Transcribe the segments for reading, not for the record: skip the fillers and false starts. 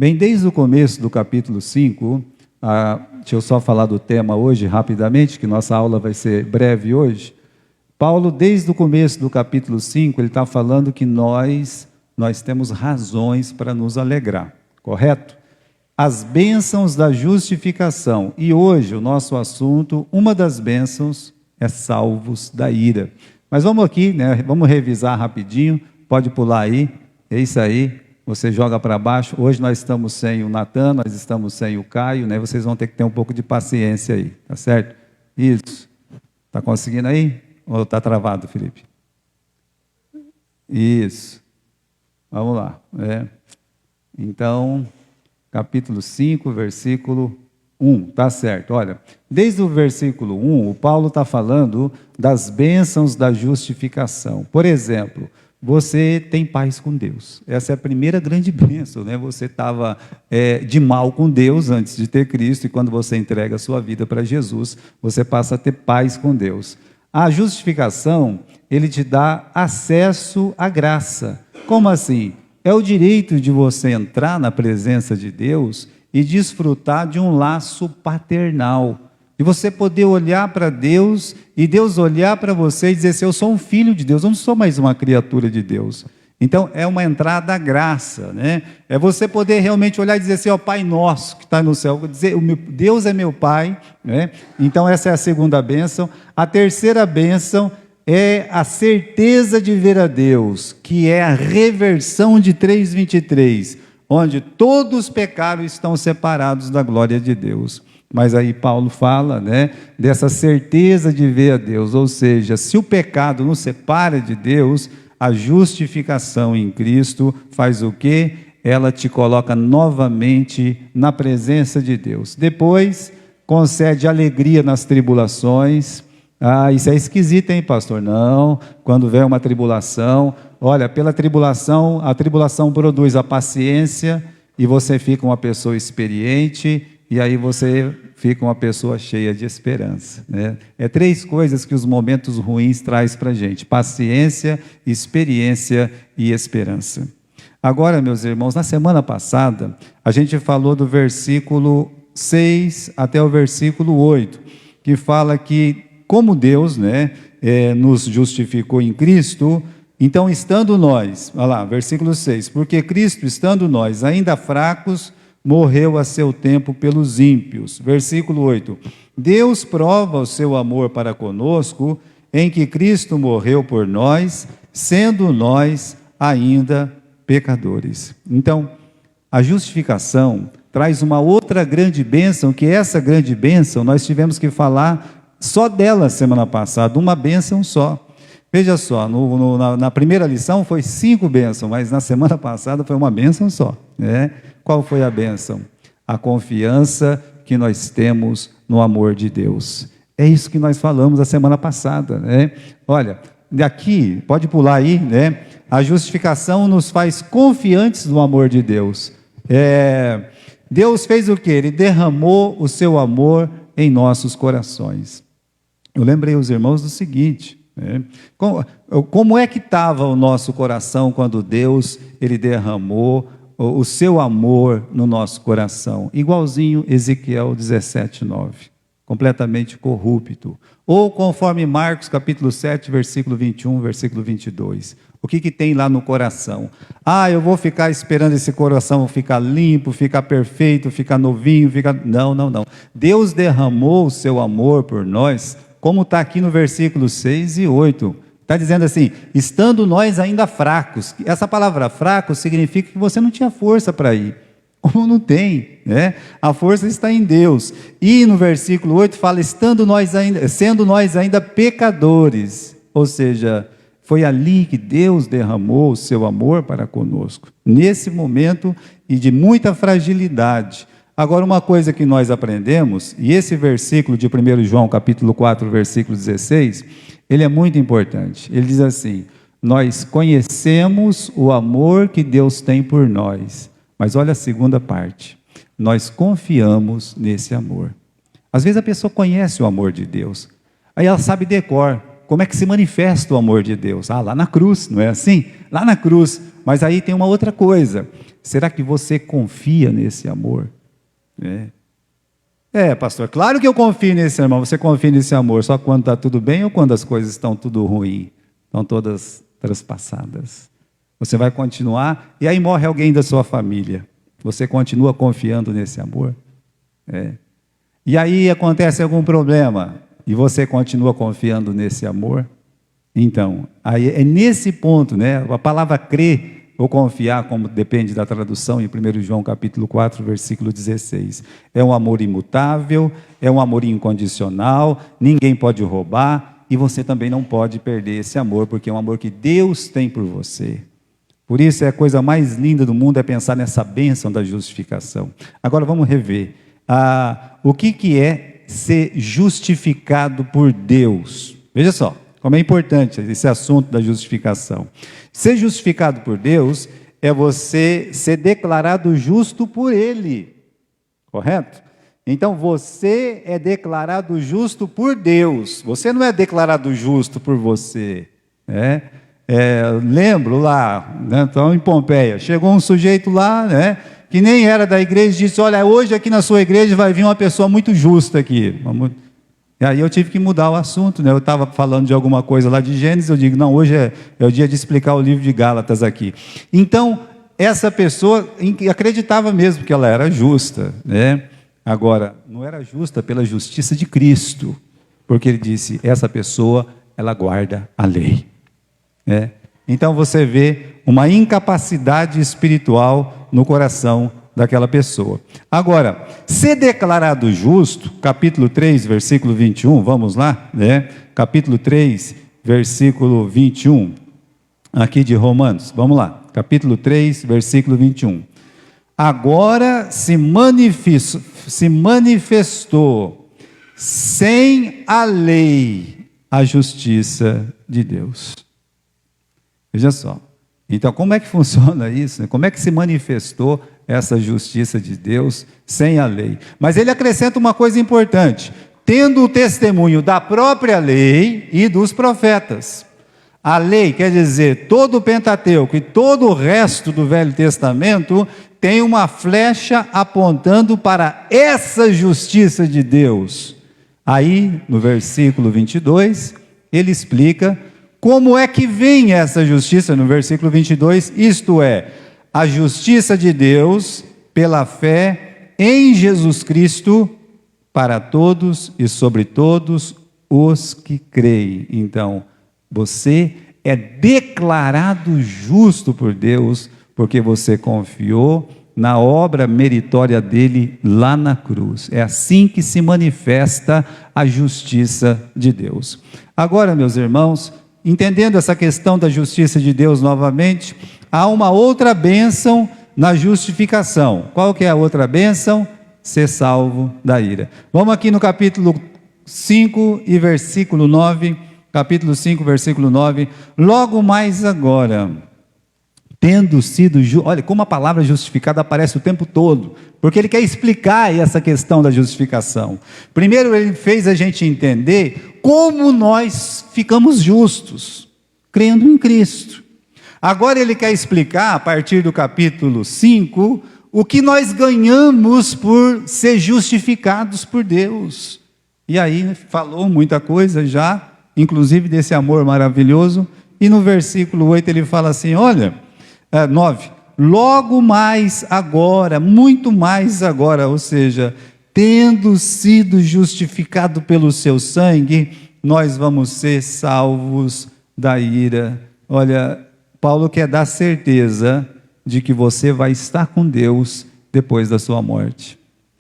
Bem, desde o começo do capítulo 5, deixa eu só falar do tema hoje rapidamente, que nossa aula vai ser breve hoje. Paulo, desde o começo do capítulo 5, ele está falando que nós temos razões para nos alegrar, correto? As bênçãos da justificação. E hoje o nosso assunto, uma das bênçãos é salvos da ira. Mas vamos aqui, né? Vamos revisar rapidinho. Pode pular aí. É isso aí. Você joga para baixo. Hoje nós estamos sem o Natan, nós estamos sem o Caio, né? Vocês vão ter que ter um pouco de paciência aí, tá certo? Isso. Tá conseguindo aí? Ou tá travado, Felipe? Isso. Vamos lá. Então, capítulo 5, versículo 1, tá certo. Olha, desde o versículo 1, o Paulo está falando das bênçãos da justificação. Por exemplo, você tem paz com Deus. Essa é a primeira grande bênção, né? Você estava de mal com Deus antes de ter Cristo, e quando você entrega a sua vida para Jesus, você passa a ter paz com Deus. A justificação, ele te dá acesso à graça. Como assim? É o direito de você entrar na presença de Deus e desfrutar de um laço paternal. E você poder olhar para Deus e Deus olhar para você e dizer assim, eu sou um filho de Deus, eu não sou mais uma criatura de Deus. Então, é uma entrada à graça, né? É você poder realmente olhar e dizer assim, ó, Pai nosso que está no céu, dizer, Deus é meu Pai, né? Então, essa é a segunda bênção. A terceira bênção é a certeza de ver a Deus, que é a reversão de 3:23, onde todos os pecados estão separados da glória de Deus. Mas aí Paulo fala, né, dessa certeza de ver a Deus, ou seja, se o pecado nos separa de Deus, a justificação em Cristo faz o quê? Ela te coloca novamente na presença de Deus. Depois, concede alegria nas tribulações. Isso é esquisito, hein, pastor? Não, quando vem uma tribulação, olha, pela tribulação, a tribulação produz a paciência, e você fica uma pessoa experiente, e aí você fica uma pessoa cheia de esperança, né? É 3 coisas que os momentos ruins trazem para a gente: paciência, experiência e esperança. Agora, meus irmãos, na semana passada, a gente falou do versículo 6 até o versículo 8, que fala que, como Deus, né, nos justificou em Cristo, então estando nós, olha lá, versículo 6, porque Cristo, estando nós ainda fracos, morreu a seu tempo pelos ímpios. Versículo 8, Deus prova o seu amor para conosco, em que Cristo morreu por nós, sendo nós ainda pecadores. Então, a justificação traz uma outra grande bênção, que essa grande bênção nós tivemos que falar só dela semana passada, uma bênção só. Veja só, na primeira lição foi 5 bênçãos, mas na semana passada foi uma bênção só, né? Qual foi a bênção? A confiança que nós temos no amor de Deus. É isso que nós falamos a semana passada, né? Olha, daqui, pode pular aí, né? A justificação nos faz confiantes no amor de Deus. Deus fez o quê? Ele derramou o seu amor em nossos corações. Eu lembrei os irmãos do seguinte, né? Como é que estava o nosso coração quando Deus ele derramou o seu amor no nosso coração? Igualzinho Ezequiel 17:9, completamente corrupto. Ou conforme Marcos capítulo 7, versículo 21, versículo 22. O que tem lá no coração? Eu vou ficar esperando esse coração ficar limpo, ficar perfeito, ficar novinho, Não. Deus derramou o seu amor por nós, como está aqui no versículo 6 e 8. Está dizendo assim, estando nós ainda fracos. Essa palavra fraco significa que você não tinha força para ir. Como não tem, né? A força está em Deus. E no versículo 8 fala, sendo nós ainda pecadores. Ou seja, foi ali que Deus derramou o seu amor para conosco. Nesse momento e de muita fragilidade. Agora, uma coisa que nós aprendemos, e esse versículo de 1 João, capítulo 4, versículo 16, ele é muito importante. Ele diz assim, nós conhecemos o amor que Deus tem por nós, mas olha a segunda parte, nós confiamos nesse amor. Às vezes a pessoa conhece o amor de Deus, aí ela sabe decor, como é que se manifesta o amor de Deus? Ah, lá na cruz, não é assim? Lá na cruz. Mas aí tem uma outra coisa. Será que você confia nesse amor? Pastor, claro que eu confio nesse amor. Você confia nesse amor só quando está tudo bem ou quando as coisas estão tudo ruim? Estão todas traspassadas. Você vai continuar, e aí morre alguém da sua família. Você continua confiando nesse amor? E aí acontece algum problema, e você continua confiando nesse amor? Então, aí é nesse ponto, né? A palavra crer ou confiar, como depende da tradução, em 1 João capítulo 4, versículo 16. É um amor imutável, é um amor incondicional, ninguém pode roubar, e você também não pode perder esse amor, porque é um amor que Deus tem por você. Por isso, a coisa mais linda do mundo é pensar nessa bênção da justificação. Agora vamos rever. O que é ser justificado por Deus? Veja só, como é importante esse assunto da justificação. Ser justificado por Deus é você ser declarado justo por Ele, correto? Então você é declarado justo por Deus, você não é declarado justo por você, né? Lembro lá, né, então em Pompeia, chegou um sujeito lá, né, que nem era da igreja, e disse: olha, hoje aqui na sua igreja vai vir uma pessoa muito justa aqui. E aí eu tive que mudar o assunto, né? Eu estava falando de alguma coisa lá de Gênesis, eu digo: não, hoje é o dia de explicar o livro de Gálatas aqui. Então, essa pessoa acreditava mesmo que ela era justa, né? Agora, não era justa pela justiça de Cristo, porque ele disse: essa pessoa, ela guarda a lei. Então você vê uma incapacidade espiritual no coração daquela pessoa. Agora, ser declarado justo, capítulo 3, versículo 21, vamos lá, capítulo 3, versículo 21, aqui de Romanos, vamos lá, capítulo 3, versículo 21. Agora se manifestou sem a lei a justiça de Deus. Veja só, então como é que funciona isso? Como é que se manifestou essa justiça de Deus sem a lei? Mas ele acrescenta uma coisa importante: tendo o testemunho da própria lei e dos profetas. A lei quer dizer todo o Pentateuco e todo o resto do Velho Testamento tem uma flecha apontando para essa justiça de Deus. Aí, no versículo 22, ele explica como é que vem essa justiça, no versículo 22, isto é, a justiça de Deus pela fé em Jesus Cristo para todos e sobre todos os que creem. Então, você é declarado justo por Deus porque você confiou na obra meritória dele lá na cruz. É assim que se manifesta a justiça de Deus. Agora, meus irmãos, entendendo essa questão da justiça de Deus novamente, há uma outra bênção na justificação. Qual que é a outra bênção? Ser salvo da ira. Vamos aqui no capítulo 5 e versículo 9, capítulo 5, versículo 9, logo mais agora, tendo sido, olha como a palavra justificada aparece o tempo todo, porque ele quer explicar essa questão da justificação. Primeiro ele fez a gente entender como nós ficamos justos, crendo em Cristo. Agora ele quer explicar, a partir do capítulo 5, o que nós ganhamos por ser justificados por Deus. E aí falou muita coisa já, inclusive desse amor maravilhoso, e no versículo 8 ele fala assim, 9, logo mais agora, muito mais agora, ou seja, tendo sido justificado pelo seu sangue, nós vamos ser salvos da ira. Olha, Paulo quer dar certeza de que você vai estar com Deus depois da sua morte.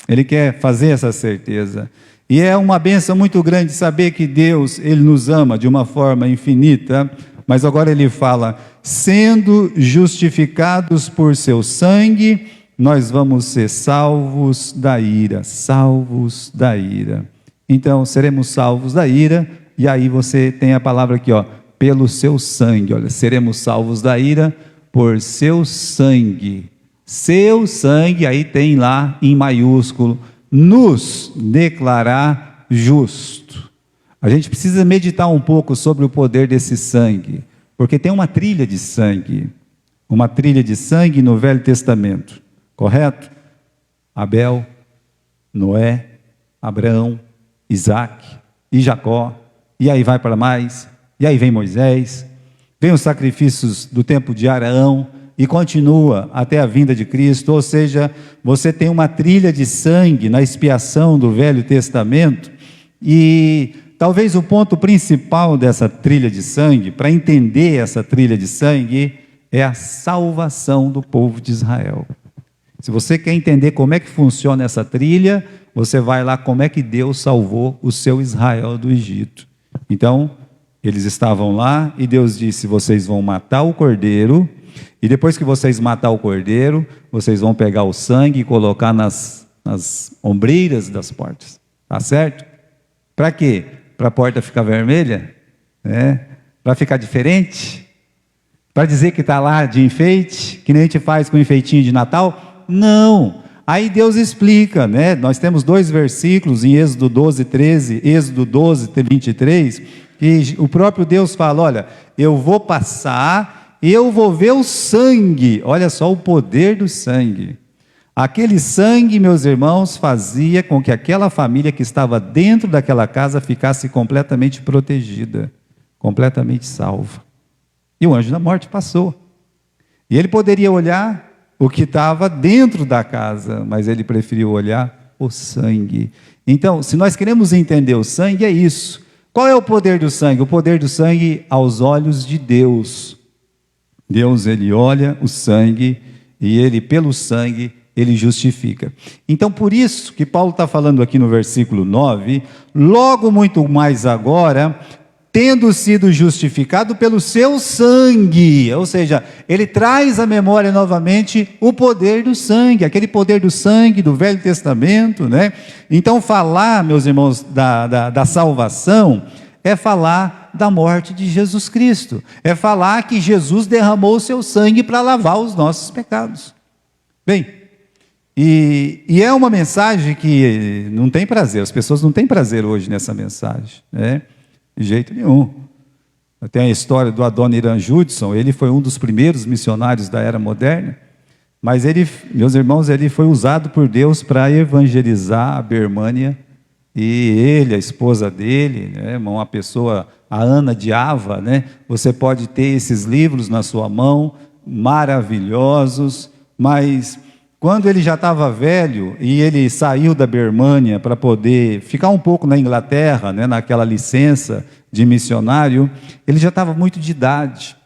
Ele quer fazer essa certeza. E é uma bênção muito grande saber que Deus, Ele nos ama de uma forma infinita, mas agora ele fala, sendo justificados por seu sangue, nós vamos ser salvos da ira, salvos da ira. Então, seremos salvos da ira, e aí você tem a palavra aqui, pelo seu sangue, olha, seremos salvos da ira por seu sangue. Seu sangue, aí tem lá em maiúsculo, nos declarar justo. A gente precisa meditar um pouco sobre o poder desse sangue, porque tem uma trilha de sangue no Velho Testamento, correto? Abel, Noé, Abraão, Isaac e Jacó, e aí vai para mais, e aí vem Moisés, vem os sacrifícios do tempo de Arão, e continua até a vinda de Cristo. Ou seja, você tem uma trilha de sangue na expiação do Velho Testamento, e talvez o ponto principal dessa trilha de sangue, para entender essa trilha de sangue, é a salvação do povo de Israel. Se você quer entender como é que funciona essa trilha, você vai lá como é que Deus salvou o seu Israel do Egito. Então, eles estavam lá e Deus disse: vocês vão matar o cordeiro, e depois que vocês matar o cordeiro, vocês vão pegar o sangue e colocar nas ombreiras das portas. Tá certo? Para quê? Para a porta ficar vermelha? Para ficar diferente? Para dizer que está lá de enfeite, que nem a gente faz com enfeitinho de Natal? Não. Aí Deus explica, né? Nós temos 2 versículos em Êxodo 12, 13, Êxodo 12, 23, que o próprio Deus fala: olha, eu vou passar, eu vou ver o sangue. Olha só o poder do sangue. Aquele sangue, meus irmãos, fazia com que aquela família que estava dentro daquela casa ficasse completamente protegida, completamente salva. E o anjo da morte passou. E ele poderia olhar o que estava dentro da casa, mas ele preferiu olhar o sangue. Então, se nós queremos entender o sangue, é isso. Qual é o poder do sangue? O poder do sangue aos olhos de Deus. Deus, ele olha o sangue e ele, pelo sangue, ele justifica. Então, por isso que Paulo está falando aqui no versículo 9, logo muito mais agora, tendo sido justificado pelo seu sangue. Ou seja, ele traz à memória novamente o poder do sangue, aquele poder do sangue do Velho Testamento, né? Então, falar, meus irmãos, da salvação, é falar da morte de Jesus Cristo, é falar que Jesus derramou o seu sangue para lavar os nossos pecados. Bem, e é uma mensagem que não tem prazer, as pessoas não têm prazer hoje nessa mensagem, né? De jeito nenhum. Tem a história do Adoniran Judson. Ele foi um dos primeiros missionários da era moderna, mas ele, meus irmãos, ele foi usado por Deus para evangelizar a Birmânia, e ele, a esposa dele, né, uma pessoa, a Ana de Ava, né, você pode ter esses livros na sua mão, maravilhosos, mas quando ele já estava velho e ele saiu da Birmânia para poder ficar um pouco na Inglaterra, né, naquela licença de missionário, ele já estava muito de idade.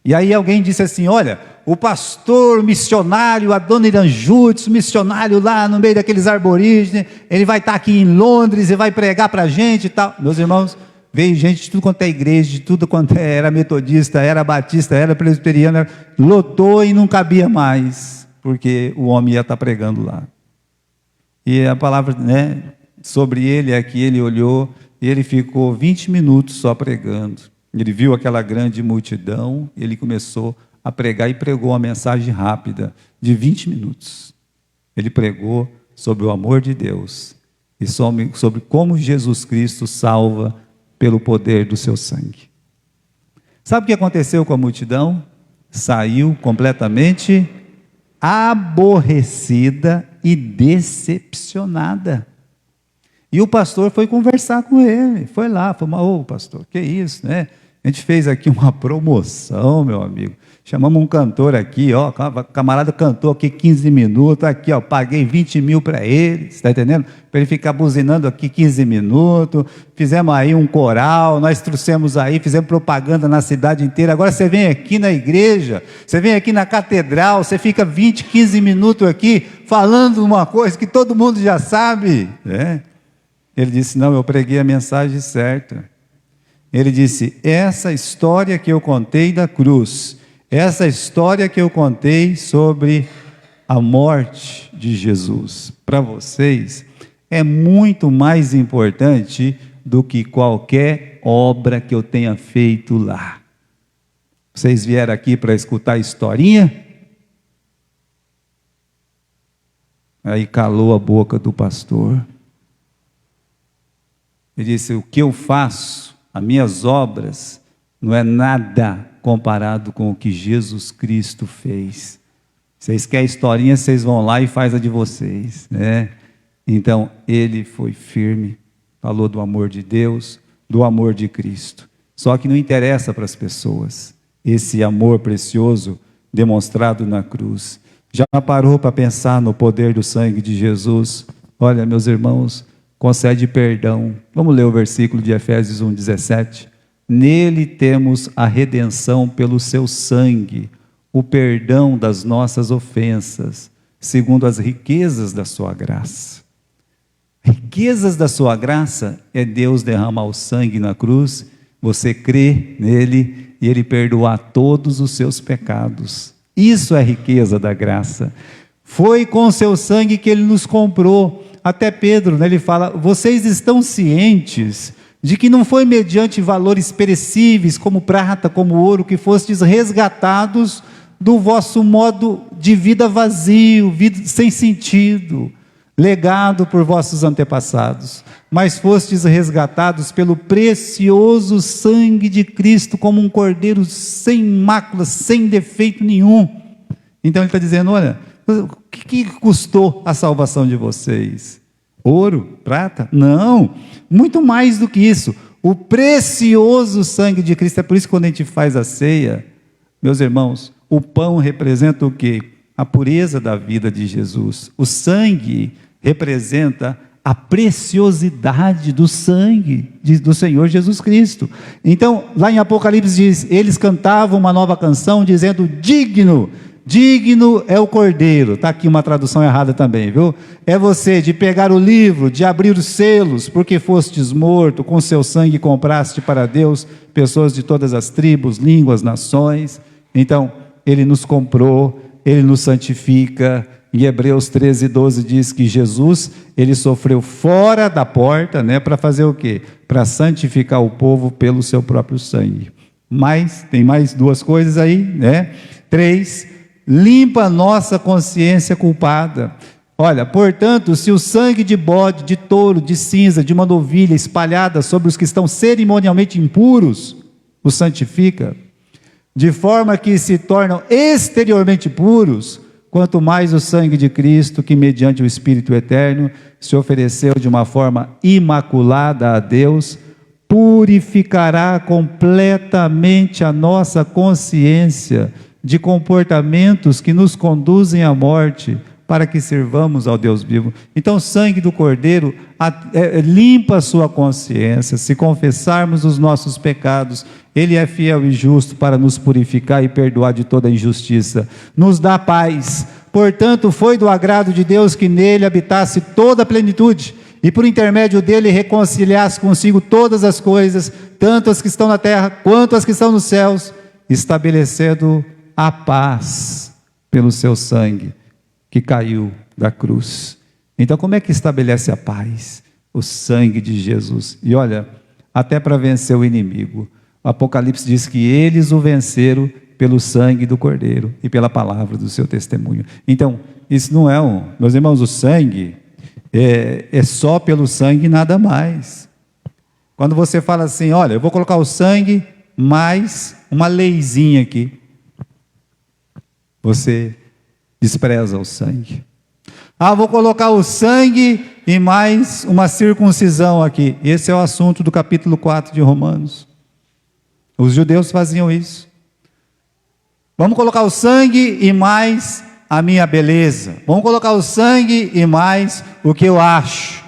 E aí alguém disse assim: olha, o pastor missionário Adoniran Judson, missionário lá no meio daqueles aborígenes, ele vai estar aqui em Londres e vai pregar para a gente e tal. Meus irmãos, veio gente de tudo quanto é igreja, de tudo quanto era metodista, era batista, era presbiteriano, lotou e não cabia mais, porque o homem ia estar pregando lá. E a palavra, né, sobre ele aqui, ele olhou e ele ficou 20 minutos só pregando. Ele viu aquela grande multidão, ele começou a pregar e pregou uma mensagem rápida, de 20 minutos. Ele pregou sobre o amor de Deus e sobre como Jesus Cristo salva pelo poder do seu sangue. Sabe o que aconteceu com a multidão? Saiu completamente aborrecida e decepcionada. E o pastor foi conversar com ele, foi lá, falou: ô pastor, que isso, né? A gente fez aqui uma promoção, meu amigo. Chamamos um cantor aqui, ó, o camarada cantou aqui 15 minutos, aqui, ó, paguei 20 mil para ele, está entendendo? Para ele ficar buzinando aqui 15 minutos, fizemos aí um coral, nós trouxemos aí, fizemos propaganda na cidade inteira. Agora você vem aqui na igreja, você vem aqui na catedral, você fica 20, 15 minutos aqui, falando uma coisa que todo mundo já sabe, né? Ele disse: não, eu preguei a mensagem certa. Ele disse: essa história que eu contei da cruz, essa história que eu contei sobre a morte de Jesus, para vocês, é muito mais importante do que qualquer obra que eu tenha feito lá. Vocês vieram aqui para escutar a historinha? Aí calou a boca do pastor. Ele disse: o que eu faço, as minhas obras, não é nada comparado com o que Jesus Cristo fez. Vocês querem historinha, vocês vão lá e faz a de vocês, né? Então, ele foi firme, falou do amor de Deus, do amor de Cristo. Só que não interessa para as pessoas esse amor precioso demonstrado na cruz. Já parou para pensar no poder do sangue de Jesus? Olha, meus irmãos, concede perdão. Vamos ler o versículo de Efésios 1:17. Nele temos a redenção pelo seu sangue, o perdão das nossas ofensas, segundo as riquezas da sua graça. Riquezas da sua graça é Deus derramar o sangue na cruz, você crê nele e ele perdoar todos os seus pecados. Isso é riqueza da graça. Foi com o seu sangue que ele nos comprou. Até Pedro, né, ele fala: vocês estão cientes de que não foi mediante valores perecíveis, como prata, como ouro, que fostes resgatados do vosso modo de vida vazio, vida sem sentido, legado por vossos antepassados, mas fostes resgatados pelo precioso sangue de Cristo, como um cordeiro sem mácula, sem defeito nenhum. Então ele está dizendo: olha, o que custou a salvação de vocês? Ouro? Prata? Não, muito mais do que isso, o precioso sangue de Cristo. É por isso que quando a gente faz a ceia, meus irmãos, o pão representa o quê? A pureza da vida de Jesus. O sangue representa a preciosidade do sangue do Senhor Jesus Cristo. Então, lá em Apocalipse diz: eles cantavam uma nova canção dizendo: digno, digno é o Cordeiro. Está aqui uma tradução errada também, viu? É você de pegar o livro, de abrir os selos, porque fostes morto, com seu sangue compraste para Deus pessoas de todas as tribos, línguas, nações. Então, ele nos comprou, ele nos santifica. Em Hebreus 13:12 diz que Jesus, ele sofreu fora da porta, né, para fazer o quê? Para santificar o povo pelo seu próprio sangue. Mas, tem mais duas coisas aí, né? 3, limpa a nossa consciência culpada. Olha, portanto, se o sangue de bode, de touro, de cinza, de uma novilha espalhada sobre os que estão cerimonialmente impuros, os santifica, de forma que se tornam exteriormente puros, quanto mais o sangue de Cristo, que mediante o Espírito eterno se ofereceu de uma forma imaculada a Deus, purificará completamente a nossa consciência de comportamentos que nos conduzem à morte, para que sirvamos ao Deus vivo. Então o sangue do Cordeiro limpa a sua consciência. Se confessarmos os nossos pecados, ele é fiel e justo para nos purificar e perdoar de toda injustiça. Nos dá paz. Portanto, foi do agrado de Deus que nele habitasse toda a plenitude, e por intermédio dele reconciliasse consigo todas as coisas, tanto as que estão na terra quanto as que estão nos céus, estabelecendo a paz pelo seu sangue que caiu da cruz. Então, como é que estabelece a paz? O sangue de Jesus. E olha, até para vencer o inimigo, o Apocalipse diz que eles o venceram pelo sangue do Cordeiro e pela palavra do seu testemunho. Então, isso não é meus irmãos, o sangue é só pelo sangue e nada mais. Quando você fala assim: olha, eu vou colocar o sangue mais uma leizinha aqui, você despreza o sangue. Vou colocar o sangue e mais uma circuncisão aqui. Esse é o assunto do capítulo 4 de Romanos. Os judeus faziam isso. Vamos colocar o sangue e mais a minha beleza. Vamos colocar o sangue e mais o que eu acho.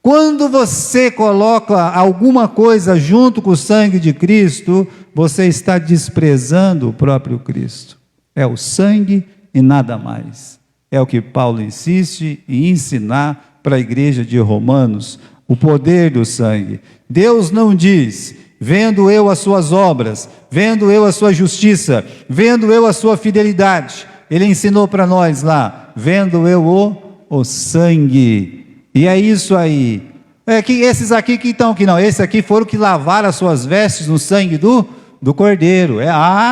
Quando você coloca alguma coisa junto com o sangue de Cristo, você está desprezando o próprio Cristo. É o sangue e nada mais. É o que Paulo insiste em ensinar para a igreja de Romanos, o poder do sangue. Deus não diz: vendo eu as suas obras, vendo eu a sua justiça, vendo eu a sua fidelidade. Ele ensinou para nós lá: vendo eu o sangue. E é isso aí. Que esses aqui que estão aqui, não, esses aqui foram que lavaram as suas vestes no sangue do Cordeiro.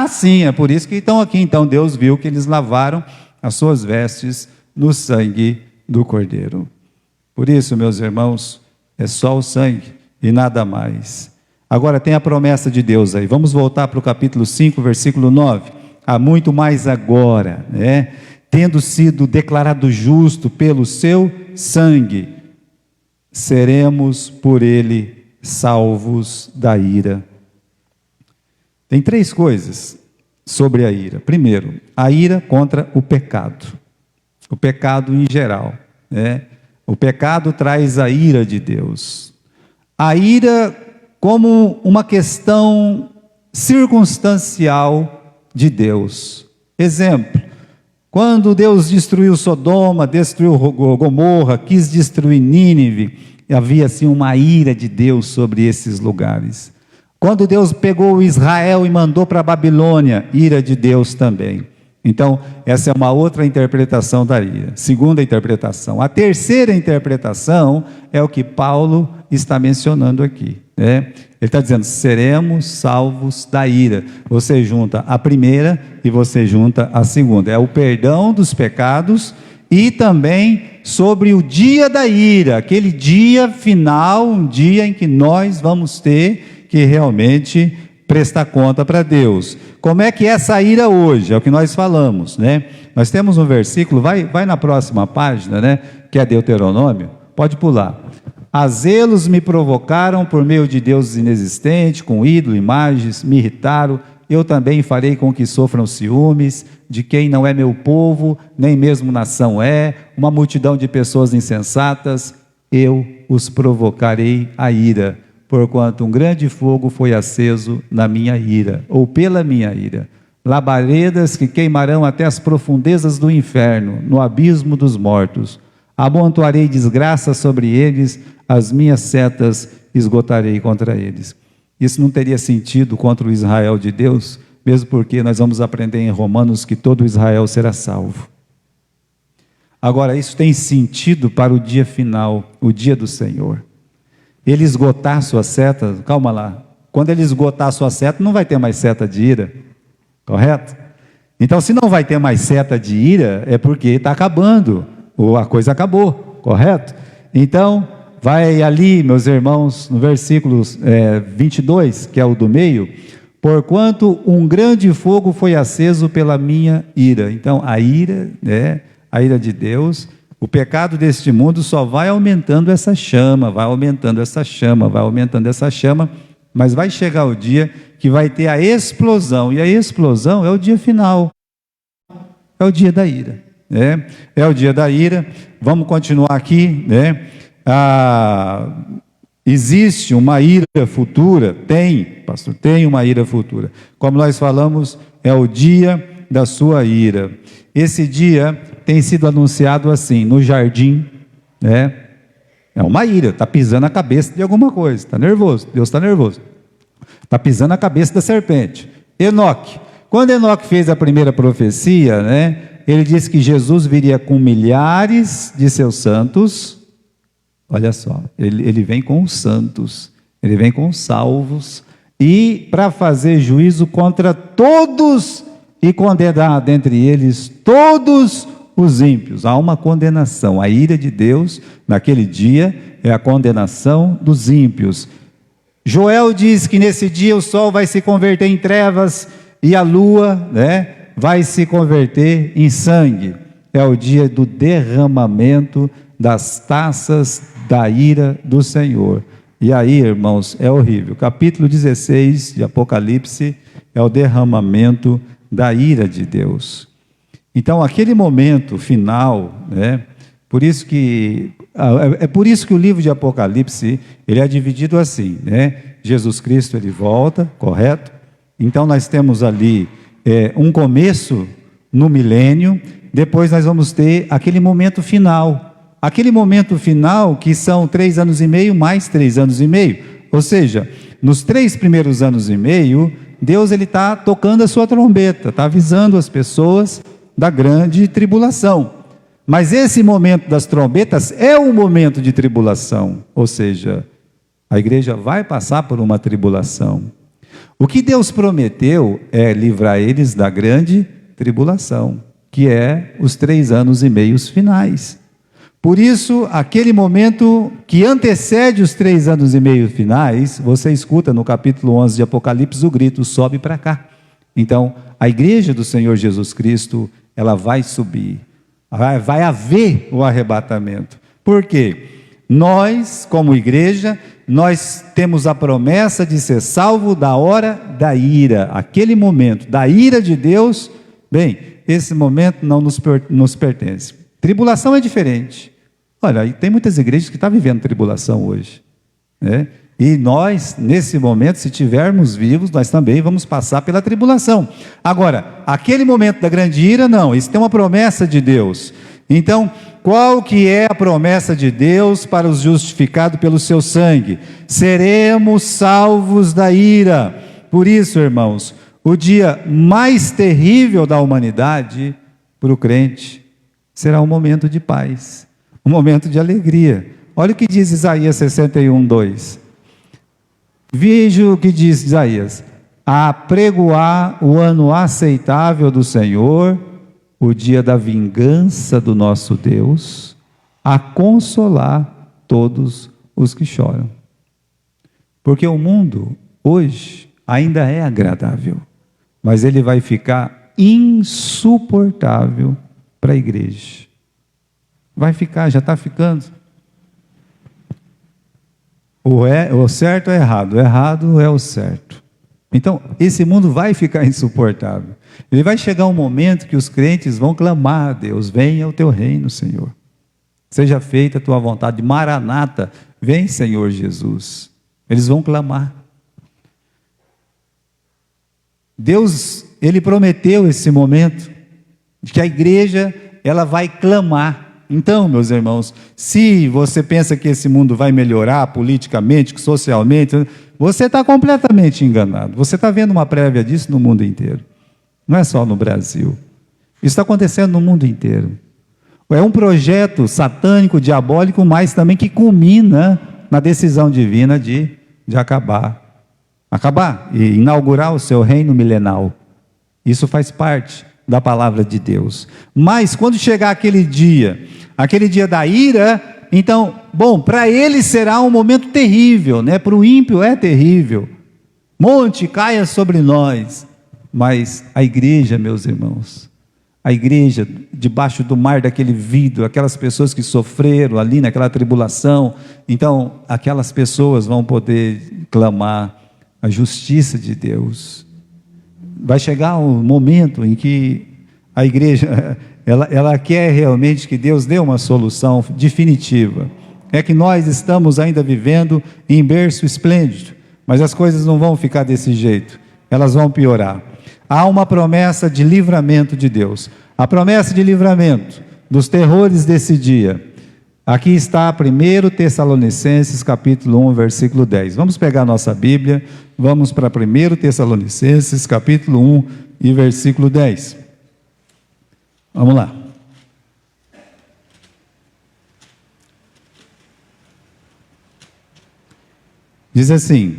Sim, é por isso que estão aqui. Então Deus viu que eles lavaram as suas vestes no sangue do Cordeiro. Por isso, meus irmãos, é só o sangue. e nada mais. Agora tem a promessa de Deus aí. Vamos voltar para o capítulo 5, versículo 9. Há muito mais agora, né? Tendo sido declarado justo pelo seu sangue, seremos por ele salvos da ira. Tem 3 coisas sobre a ira. Primeiro, a ira contra o pecado em geral, né? O pecado traz a ira de Deus. A ira como uma questão circunstancial de Deus. Exemplo, quando Deus destruiu Sodoma, destruiu Gomorra, quis destruir Nínive, havia assim uma ira de Deus sobre esses lugares. Quando Deus pegou Israel e mandou para a Babilônia, ira de Deus também. Então, essa é uma outra interpretação da ira. Segunda interpretação. A terceira interpretação é o que Paulo está mencionando aqui, né? Ele está dizendo, seremos salvos da ira. Você junta a primeira e você junta a segunda. É o perdão dos pecados e também sobre o dia da ira, aquele dia final, um dia em que nós vamos ter que realmente prestar conta para Deus. Como é que é essa ira hoje? É o que nós falamos, né? Nós temos um versículo, vai na próxima página, né? Que é Deuteronômio, pode pular. A zelos me provocaram por meio de deuses inexistentes, com ídolo, imagens, me irritaram, eu também farei com que sofram ciúmes, de quem não é meu povo, nem mesmo nação é, uma multidão de pessoas insensatas, eu os provocarei a ira, porquanto um grande fogo foi aceso na minha ira, ou pela minha ira, labaredas que queimarão até as profundezas do inferno, no abismo dos mortos, amontoarei desgraça sobre eles, as minhas setas esgotarei contra eles. Isso não teria sentido contra o Israel de Deus, mesmo porque nós vamos aprender em Romanos que todo Israel será salvo. Agora, isso tem sentido para o dia final, o dia do Senhor. Ele esgotar sua seta, calma lá, quando ele esgotar sua seta, não vai ter mais seta de ira, correto? Então, se não vai ter mais seta de ira, é porque está acabando, ou a coisa acabou, correto? Então, vai ali, meus irmãos, no versículo 22, que é o do meio, porquanto um grande fogo foi aceso pela minha ira. Então, a ira, a ira de Deus, o pecado deste mundo só vai aumentando essa chama, vai aumentando essa chama, vai aumentando essa chama, mas vai chegar o dia que vai ter a explosão, e a explosão é o dia final, é o dia da ira, né? É o dia da ira. Vamos continuar aqui, né? Existe uma ira futura? Tem, pastor, tem uma ira futura. Como nós falamos, é o dia da sua ira. Esse dia tem sido anunciado assim, no jardim, né? É uma ira, está pisando a cabeça de alguma coisa, está nervoso, Deus está nervoso. Está pisando a cabeça da serpente. Enoque, quando Enoque fez a primeira profecia, né? Ele disse que Jesus viria com milhares de seus santos. Olha só, ele vem com os santos, ele vem com os salvos, e para fazer juízo contra todos, e condenar dentre eles todos os ímpios. Há uma condenação, a ira de Deus naquele dia é a condenação dos ímpios. Joel diz que nesse dia o sol vai se converter em trevas, e a lua, né, vai se converter em sangue. É o dia do derramamento das taças da ira do Senhor. E aí, irmãos, é horrível. Capítulo 16 de Apocalipse é o derramamento da ira de Deus. Então, aquele momento final, né? É por isso que o livro de Apocalipse, ele é dividido assim, né? Jesus Cristo, ele volta, correto? Então, nós temos ali um começo no milênio, depois nós vamos ter aquele momento final. Aquele momento final que são 3 anos e meio mais 3 anos e meio. Ou seja, nos 3 primeiros anos e meio, Deus está tocando a sua trombeta, está avisando as pessoas da grande tribulação. Mas esse momento das trombetas é um momento de tribulação. Ou seja, a igreja vai passar por uma tribulação. O que Deus prometeu é livrar eles da grande tribulação, que é os 3 anos e meio finais. Por isso, aquele momento que antecede os 3 anos e meio finais, você escuta no capítulo 11 de Apocalipse o grito: sobe para cá. Então, a igreja do Senhor Jesus Cristo, ela vai subir, vai haver o arrebatamento. Por quê? Nós, como igreja, nós temos a promessa de ser salvo da hora da ira, aquele momento da ira de Deus. Bem, esse momento não nos pertence. Tribulação é diferente. Olha, tem muitas igrejas que estão vivendo tribulação hoje, né? E nós, nesse momento, se estivermos vivos, nós também vamos passar pela tribulação. Agora, aquele momento da grande ira, não, isso tem uma promessa de Deus. Então, qual que é a promessa de Deus para os justificados pelo seu sangue? Seremos salvos da ira. Por isso, irmãos, o dia mais terrível da humanidade, para o crente, será um momento de paz, um momento de alegria. Olha o que diz Isaías 61:2. Veja o que diz Isaías: a apregoar o ano aceitável do Senhor, o dia da vingança do nosso Deus, a consolar todos os que choram. Porque o mundo hoje ainda é agradável, mas ele vai ficar insuportável para a igreja. Vai ficar, já está ficando. O certo é errado, o errado é o certo. Então, esse mundo vai ficar insuportável. Ele vai chegar um momento que os crentes vão clamar a Deus: venha o teu reino, Senhor. Seja feita a tua vontade. Maranata, vem, Senhor Jesus. Eles vão clamar. Deus, Ele prometeu esse momento, de que a igreja, ela vai clamar. Então, meus irmãos, se você pensa que esse mundo vai melhorar politicamente, socialmente, você está completamente enganado. Você está vendo uma prévia disso no mundo inteiro. Não é só no Brasil. Isso está acontecendo no mundo inteiro. É um projeto satânico, diabólico, mas também que culmina na decisão divina de acabar e inaugurar o seu reino milenal. Isso faz parte da palavra de Deus. Mas quando chegar aquele dia da ira, então, bom, para ele será um momento terrível, né? Para o ímpio é terrível. Monte caia sobre nós. Mas a igreja, meus irmãos, a igreja debaixo do mar daquele vidro, aquelas pessoas que sofreram ali naquela tribulação, então aquelas pessoas vão poder clamar a justiça de Deus. Vai chegar um momento em que a igreja, ela quer realmente que Deus dê uma solução definitiva. É que nós estamos ainda vivendo em berço esplêndido, mas as coisas não vão ficar desse jeito, elas vão piorar. Há uma promessa de livramento de Deus, a promessa de livramento dos terrores desse dia. Aqui está 1 Tessalonicenses capítulo 1, versículo 10. Vamos pegar nossa Bíblia, vamos para 1 Tessalonicenses capítulo 1 e versículo 10. Vamos lá. Diz assim: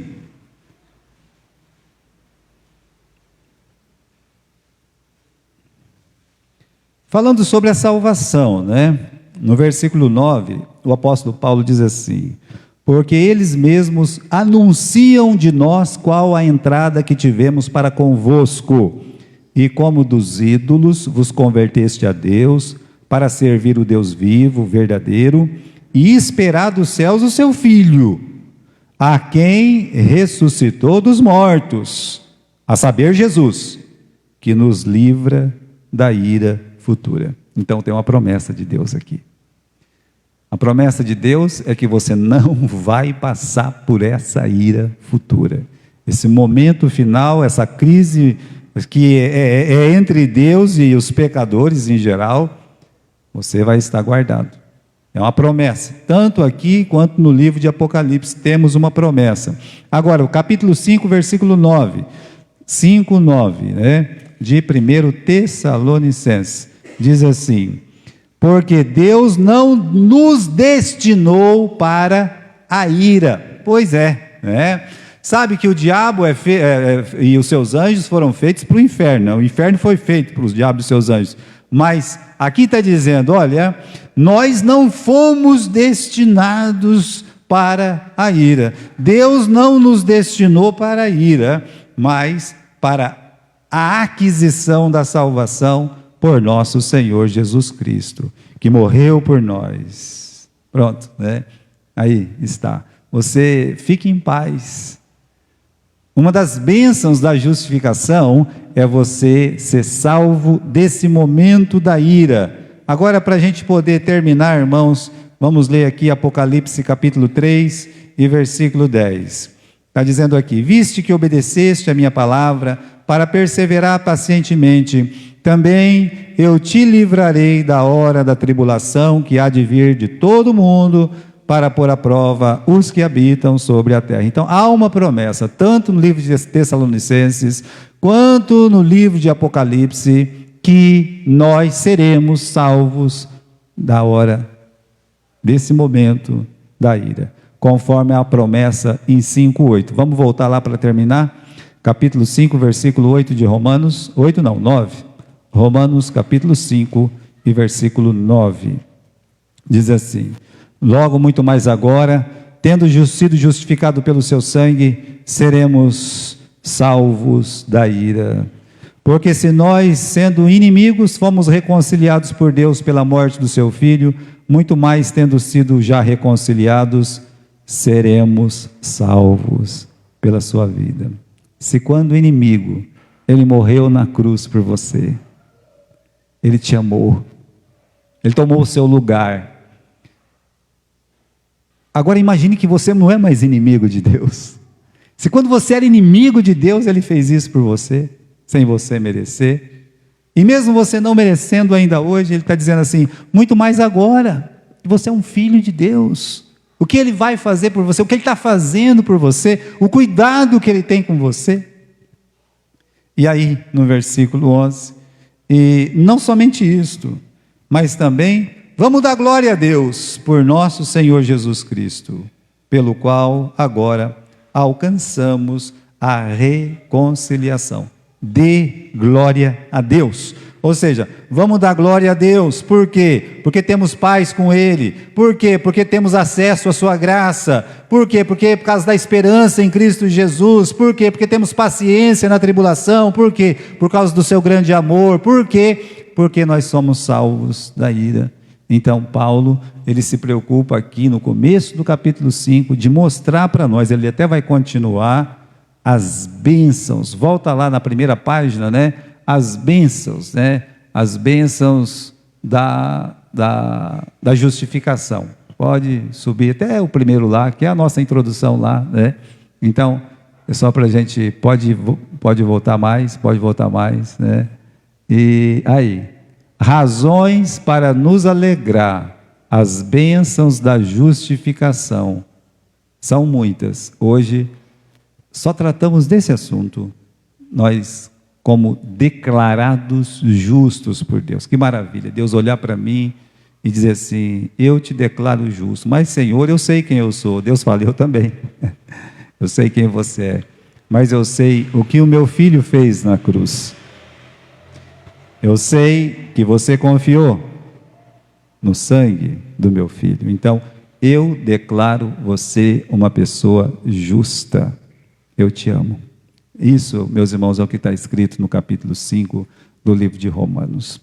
falando sobre a salvação, né? No versículo 9, o apóstolo Paulo diz assim: porque eles mesmos anunciam de nós qual a entrada que tivemos para convosco, e como dos ídolos vos converteste a Deus, para servir o Deus vivo, verdadeiro, e esperar dos céus o seu Filho, a quem ressuscitou dos mortos, a saber, Jesus, que nos livra da ira futura. Então tem uma promessa de Deus aqui. A promessa de Deus é que você não vai passar por essa ira futura. Esse momento final, essa crise que é entre Deus e os pecadores em geral, você vai estar guardado. É uma promessa. Tanto aqui quanto no livro de Apocalipse temos uma promessa. Agora, o capítulo 5, versículo 9. 5, 9, né? De 1 Tessalonicenses. Diz assim: porque Deus não nos destinou para a ira. Pois é, né? Sabe que o diabo e os seus anjos foram feitos para o inferno. O inferno foi feito para os diabos e seus anjos. Mas aqui está dizendo, olha, nós não fomos destinados para a ira. Deus não nos destinou para a ira, mas para a aquisição da salvação por nosso Senhor Jesus Cristo, que morreu por nós. Pronto, né? Aí está. Você fique em paz. Uma das bênçãos da justificação é você ser salvo desse momento da ira. Agora, para a gente poder terminar, irmãos, vamos ler aqui Apocalipse capítulo 3 e versículo 10. Está dizendo aqui: viste que obedeceste a minha palavra para perseverar pacientemente, também eu te livrarei da hora da tribulação que há de vir de todo mundo, para pôr à prova os que habitam sobre a terra. Então há uma promessa, tanto no livro de Tessalonicenses, quanto no livro de Apocalipse, que nós seremos salvos da hora, desse momento da ira, conforme a promessa em 5:8. Vamos voltar lá para terminar? Capítulo 5, versículo 8 de Romanos, 8 não, 9. Romanos capítulo 5 e versículo 9. Diz assim: logo muito mais agora, tendo sido justificado pelo seu sangue, seremos salvos da ira. Porque se nós, sendo inimigos, fomos reconciliados por Deus pela morte do seu Filho, muito mais tendo sido já reconciliados, seremos salvos pela sua vida. Se quando inimigo, Ele morreu na cruz por você, Ele te amou, Ele tomou o seu lugar. Agora imagine que você não é mais inimigo de Deus. Se quando você era inimigo de Deus, Ele fez isso por você, sem você merecer. E mesmo você não merecendo ainda hoje, Ele está dizendo assim, muito mais agora, que você é um filho de Deus. O que Ele vai fazer por você, o que Ele está fazendo por você, o cuidado que Ele tem com você. E aí, no versículo 11, e não somente isto, mas também, vamos dar glória a Deus por nosso Senhor Jesus Cristo, pelo qual agora alcançamos a reconciliação. Dê glória a Deus. Ou seja, vamos dar glória a Deus. Por quê? Porque temos paz com Ele. Por quê? Porque temos acesso à sua graça. Por quê? Porque por causa da esperança em Cristo Jesus. Por quê? Porque temos paciência na tribulação. Por quê? Por causa do seu grande amor. Por quê? Porque nós somos salvos da ira. Então Paulo, ele se preocupa aqui no começo do capítulo 5, de mostrar para nós, ele até vai continuar, as bênçãos. Volta lá na primeira página, né? As bênçãos, né? As bênçãos da justificação. Pode subir até o primeiro lá, que é a nossa introdução lá, né? Então, é só para a gente, pode voltar mais, né? E aí, razões para nos alegrar, as bênçãos da justificação, são muitas. Hoje, só tratamos desse assunto, nós como declarados justos por Deus. Que maravilha, Deus olhar para mim e dizer assim, eu te declaro justo, mas Senhor, eu sei quem eu sou. Deus fala, eu também, eu sei quem você é, mas eu sei o que o meu filho fez na cruz, eu sei que você confiou no sangue do meu filho, então eu declaro você uma pessoa justa, eu te amo. Isso, meus irmãos, é o que está escrito no capítulo 5 do livro de Romanos.